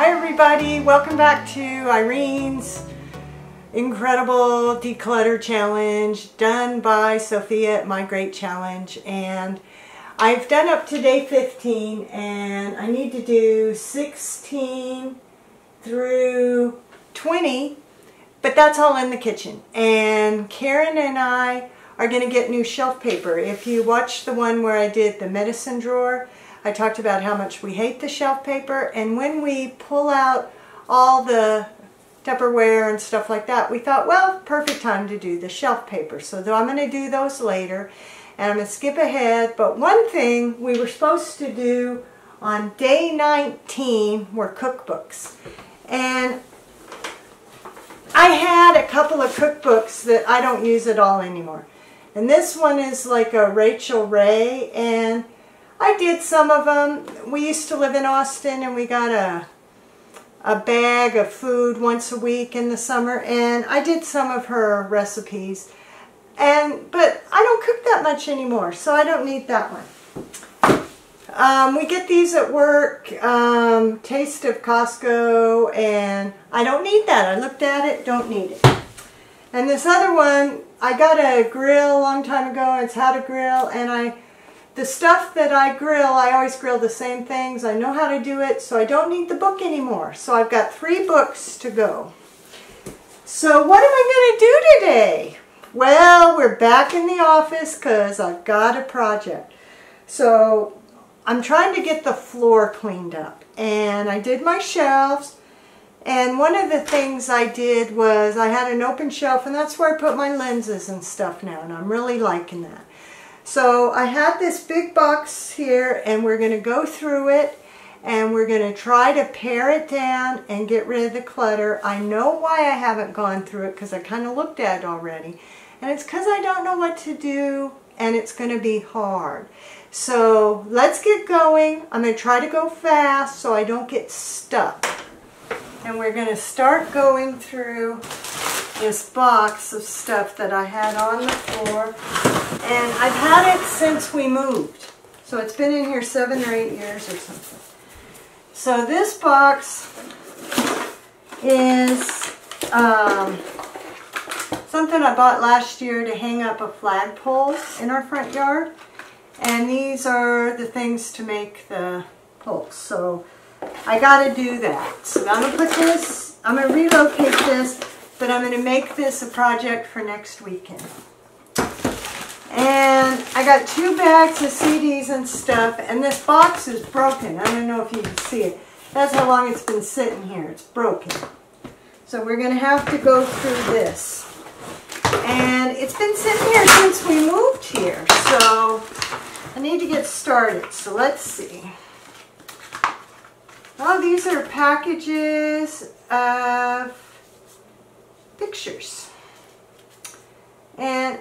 Hi everybody, welcome back to Irene's incredible declutter challenge done by Sophia at My Great Challenge. And I've done up to day 15 and I need to do 16 through 20, but that's all in the kitchen. And Karen and I are going to get new shelf paper. If you watched the one where I did the medicine drawer, I talked about how much we hate the shelf paper, and when we pull out all the Tupperware and stuff like that, we thought, well, perfect time to do the shelf paper. So I'm going to do those later, and I'm going to skip ahead. But one thing we were supposed to do on day 19 were cookbooks. And I had a couple of cookbooks that I don't use at all anymore. And this one is like a Rachel Ray, and I did some of them. We used to live in Austin and we got a bag of food once a week in the summer, and I did some of her recipes. But I don't cook that much anymore, so I don't need that one. We get these at work, Taste of Costco, and I don't need that. I looked at it, don't need it. And this other one, I got a grill a long time ago. It's How to Grill, and the stuff that I grill, I always grill the same things. I know how to do it, so I don't need the book anymore. So I've got 3 books to go. So what am I going to do today? Well, we're back in the office because I've got a project. So I'm trying to get the floor cleaned up. And I did my shelves. And one of the things I did was I had an open shelf, and that's where I put my lenses and stuff now. And I'm really liking that. So I have this big box here, and we're going to go through it, and we're going to try to pare it down and get rid of the clutter. I know why I haven't gone through it, because I kind of looked at it already. And it's because I don't know what to do, and it's going to be hard. So let's get going. I'm going to try to go fast so I don't get stuck. And we're going to start going through this box of stuff that I had on the floor. And I've had it since we moved. So it's been in here 7 or 8 years or something. So this box is something I bought last year to hang up a flagpole in our front yard. And these are the things to make the poles. So I got to do that. So I'm going to put this, I'm going to relocate this, but I'm going to make this a project for next weekend. And I got 2 bags of CDs and stuff, and this box is broken. I don't know if you can see it. That's how long it's been sitting here. It's broken. So we're going to have to go through this. And it's been sitting here since we moved here, so I need to get started. So let's see. Oh, these are packages of pictures. And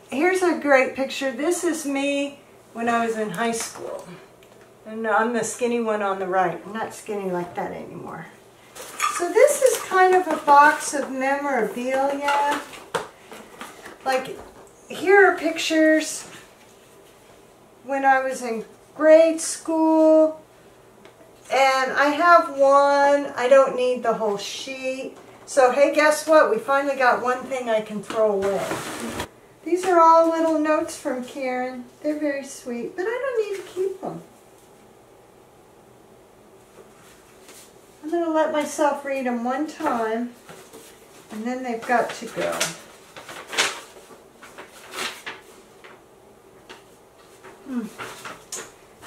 here's a great picture. This is me when I was in high school. And I'm the skinny one on the right. I'm not skinny like that anymore. So this is kind of a box of memorabilia. Like, here are pictures when I was in grade school. And I have one. I don't need the whole sheet. So, hey, guess what? We finally got one thing I can throw away. These are all little notes from Karen. They're very sweet, but I don't need to keep them. I'm going to let myself read them one time, and then they've got to go.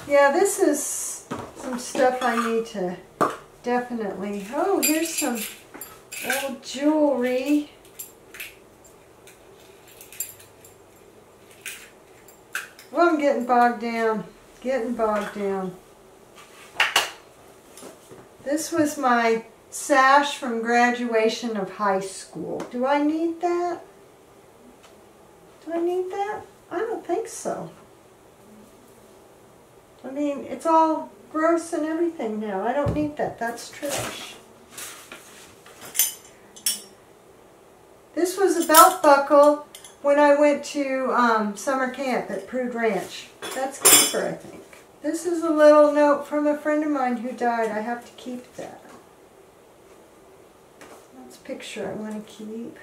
Yeah, this is some stuff I need to definitely... Oh, here's some old jewelry. Well, I'm getting bogged down. Getting bogged down. This was my sash from graduation of high school. Do I need that? Do I need that? I don't think so. I mean, it's all gross and everything now. I don't need that. That's trash. This was a belt buckle when I went to summer camp at Prude Ranch. That's cheaper, I think. This is a little note from a friend of mine who died. I have to keep that. picture I want to keep.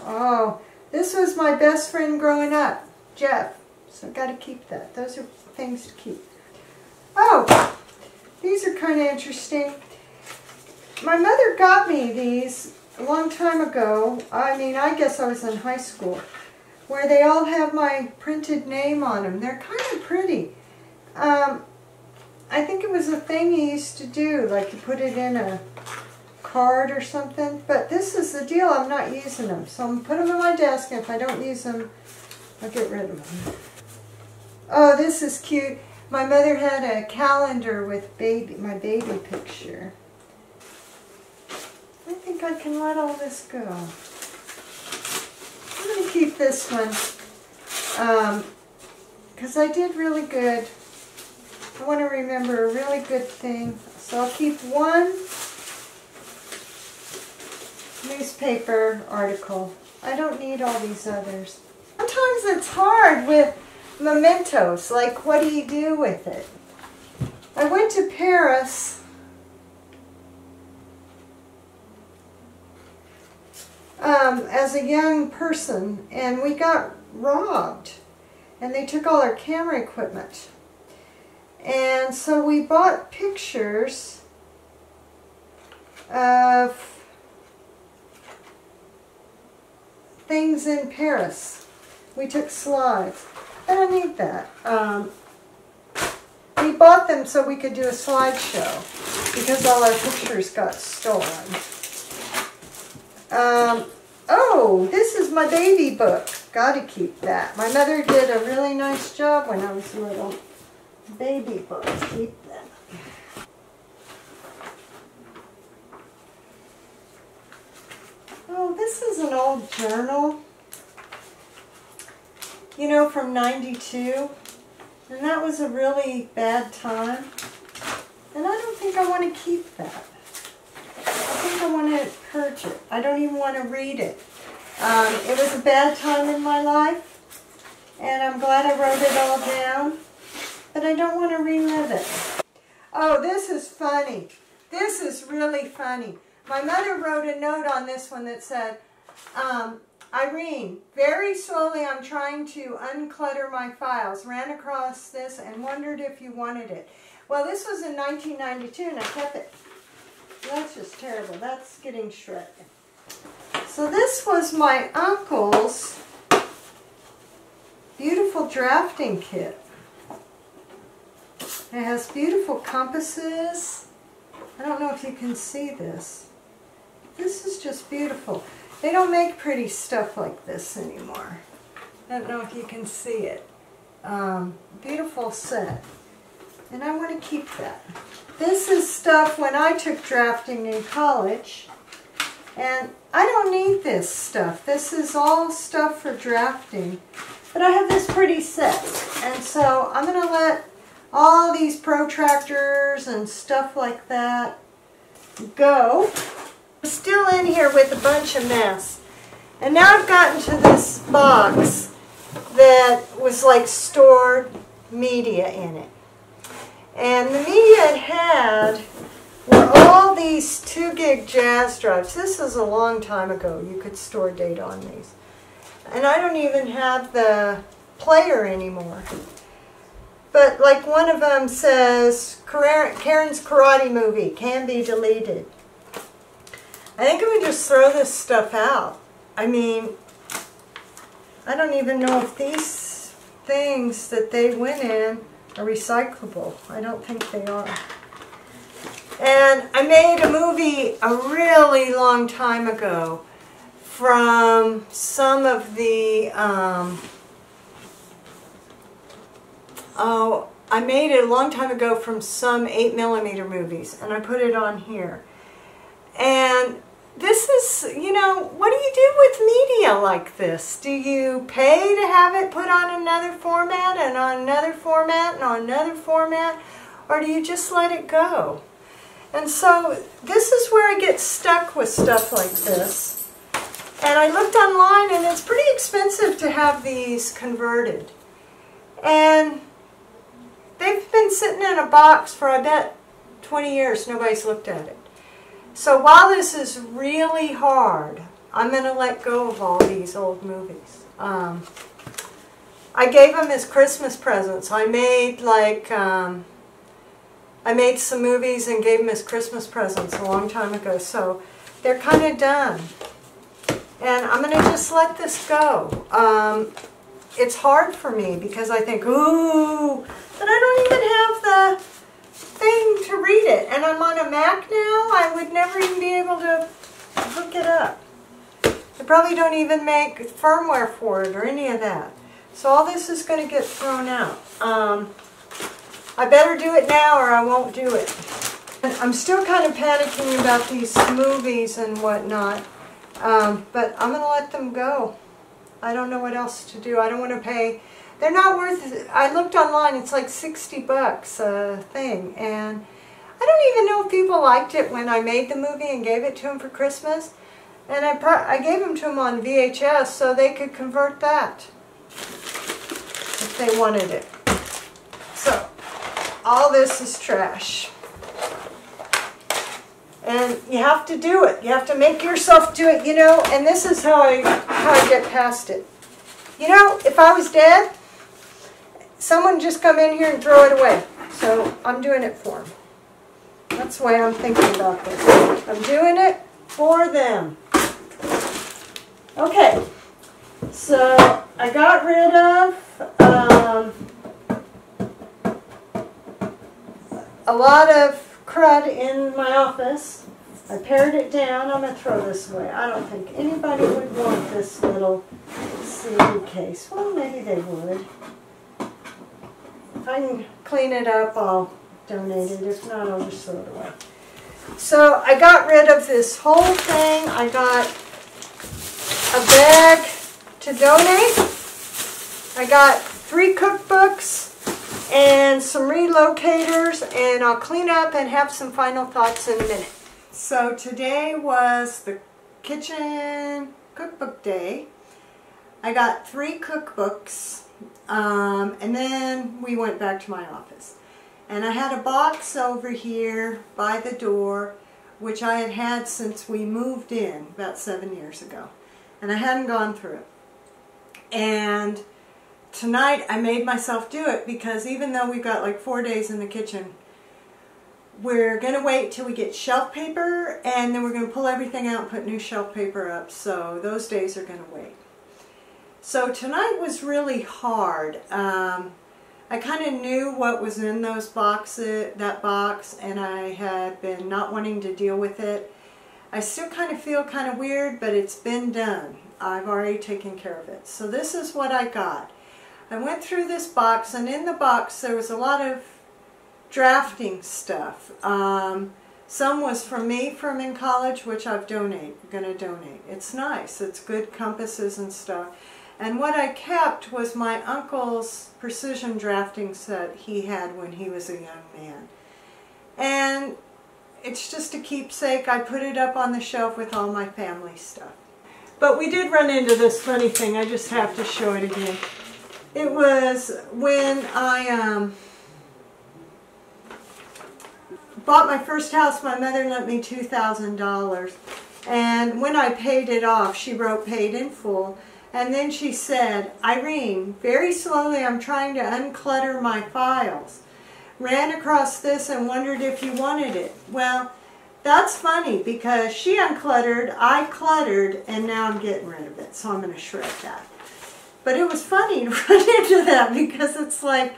Oh, this was my best friend growing up, Jeff. So I've got to keep that. Those are things to keep. Oh, these are kind of interesting. My mother got me these a long time ago. I mean, I guess I was in high school, where they all have my printed name on them. They're kind of pretty. I think it was a thing you used to do, like you put it in a card or something. But this is the deal, I'm not using them. So I'm going to put them on my desk, and if I don't use them, I'll get rid of them. Oh, this is cute. My mother had a calendar with my baby picture. I think I can let all this go. I'm going to keep this one because I did really good. I want to remember a really good thing. So I'll keep one newspaper article. I don't need all these others. Sometimes it's hard with mementos, like what do you do with it? I went to Paris as a young person, and we got robbed, and they took all our camera equipment. And so we bought pictures of things in Paris. We took slides. I don't need that. We bought them so we could do a slideshow because all our pictures got stolen. Oh, this is my baby book. Gotta keep that. My mother did a really nice job when I was little. Baby books, keep them. Oh, this is an old journal. You know, from '92. And that was a really bad time. And I don't think I want to keep that. I think I want to purge it. I don't even want to read it. It was a bad time in my life, and I'm glad I wrote it all down, but I don't want to relive it. Oh, this is funny. This is really funny. My mother wrote a note on this one that said, Irene, very slowly I'm trying to unclutter my files. Ran across this and wondered if you wanted it. Well, this was in 1992 and I kept it. That's just terrible. That's getting shredded. So this was my uncle's beautiful drafting kit. It has beautiful compasses. I don't know if you can see this. This is just beautiful. They don't make pretty stuff like this anymore. I don't know if you can see it. Beautiful set. And I want to keep that. This is stuff when I took drafting in college. And I don't need this stuff. This is all stuff for drafting. But I have this pretty set. And so I'm going to let all these protractors and stuff like that go. I'm still in here with a bunch of mess. And now I've gotten to this box that was like stored media in it. And the media it had were all these 2 gig jazz drives. This is a long time ago. You could store data on these. And I don't even have the player anymore. But like one of them says, Karen's Karate Movie can be deleted. I think I would just throw this stuff out. I mean, I don't even know if these things that they went in are recyclable. I don't think they are. And I made a movie a really long time ago from some of the, I made it a long time ago from some 8mm movies, and I put it on here. And this is, you know, what do you do with media like this? Do you pay to have it put on another format and on another format and on another format? Or do you just let it go? And so this is where I get stuck with stuff like this. And I looked online and it's pretty expensive to have these converted. And they've been sitting in a box for, I bet, 20 years, nobody's looked at it. So while this is really hard, I'm going to let go of all these old movies. I gave them as Christmas presents. I made I made some movies and gave them as Christmas presents a long time ago. So they're kind of done. And I'm going to just let this go. It's hard for me because I think, ooh, but I don't even have the thing to read it. And I'm on a Mac now. I would never even be able to hook it up. They probably don't even make firmware for it or any of that. So all this is going to get thrown out. I better do it now or I won't do it. And I'm still kind of panicking about these movies and whatnot. But I'm going to let them go. I don't know what else to do. I don't want to pay. They're not worth it. I looked online. It's like 60 bucks a thing. And I don't even know if people liked it when I made the movie and gave it to them for Christmas. And I gave them to them on VHS so they could convert that if they wanted it. So all this is trash. And you have to do it. You have to make yourself do it, you know. And this is how I get past it. You know, if I was dead, someone would just come in here and throw it away. So I'm doing it for them. That's the way I'm thinking about this. I'm doing it for them. Okay. So I got rid of a lot of crud in my office. I pared it down. I'm going to throw this away. I don't think anybody would want this little CD case. Well, maybe they would. If I can clean it up, I'll donate it. If not, I'll just throw it away. So I got rid of this whole thing. I got a bag to donate. I got 3 cookbooks and some relocators, and I'll clean up and have some final thoughts in a minute. So today was the kitchen cookbook day. I got 3 cookbooks, and then we went back to my office. And I had a box over here by the door, which I had had since we moved in about 7 years ago. And I hadn't gone through it. And tonight I made myself do it because even though we've got like 4 days in the kitchen, we're going to wait till we get shelf paper, and then we're going to pull everything out and put new shelf paper up. So those days are going to wait. So tonight was really hard. I kind of knew what was in those boxes, that box, and I had been not wanting to deal with it. I still kind of feel kind of weird, but it's been done. I've already taken care of it. So this is what I got. I went through this box, and in the box there was a lot of drafting stuff. Some was from me from in college, which I'm going to donate. It's nice. It's good compasses and stuff. And what I kept was my uncle's precision drafting set he had when he was a young man. And it's just a keepsake. I put it up on the shelf with all my family stuff. But we did run into this funny thing. I just have to show it again. It was when I bought my first house. My mother lent me $2,000. And when I paid it off, she wrote paid in full. And then she said, Irene, very slowly I'm trying to unclutter my files. Ran across this and wondered if you wanted it. Well, that's funny because she uncluttered, I cluttered, and now I'm getting rid of it. So I'm going to shred that. But it was funny to run into that because it's like,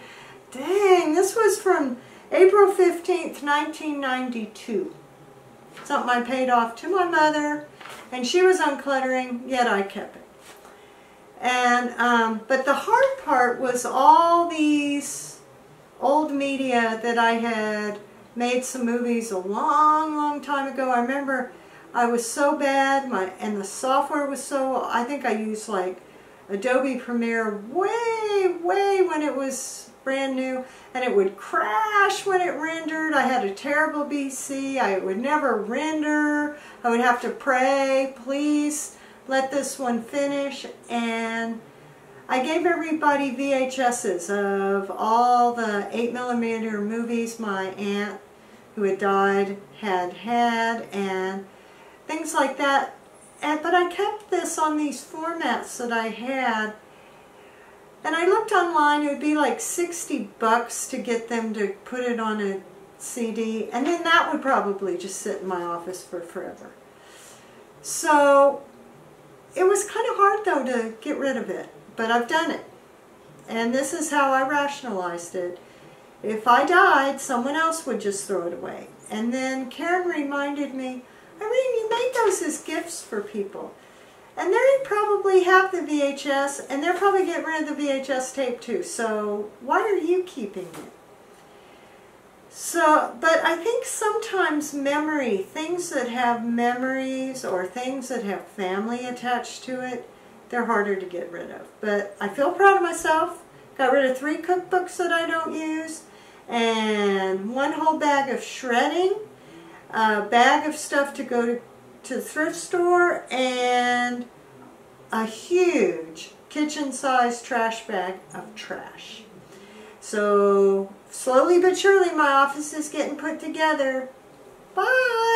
dang, this was from April 15th, 1992. Something I paid off to my mother, and she was uncluttering, yet I kept it. And, but the hard part was all these old media that I had made some movies a long, long time ago. I remember I was so bad, and the software was so, I think I used like Adobe Premiere way when it was brand new, and it would crash when it rendered. I had a terrible PC. I would never render. I would have to pray, please let this one finish. And I gave everybody VHSs of all the 8mm movies my aunt who had died had and things like that. But I kept this on these formats that I had, and I looked online. It would be like $60 to get them to put it on a CD, and then that would probably just sit in my office for forever. So it was kind of hard though to get rid of it, but I've done it. And this is how I rationalized it. If I died, someone else would just throw it away. And then Karen reminded me, Irene, you made those as gifts for people. And they probably have the VHS, and they're probably getting rid of the VHS tape too. So why are you keeping it? So, but I think sometimes memory, things that have memories or things that have family attached to it, they're harder to get rid of. But I feel proud of myself. Got rid of 3 cookbooks that I don't use, and 1 whole bag of shredding, a bag of stuff to go to the thrift store, and a huge kitchen-sized trash bag of trash. So slowly but surely my office is getting put together. Bye!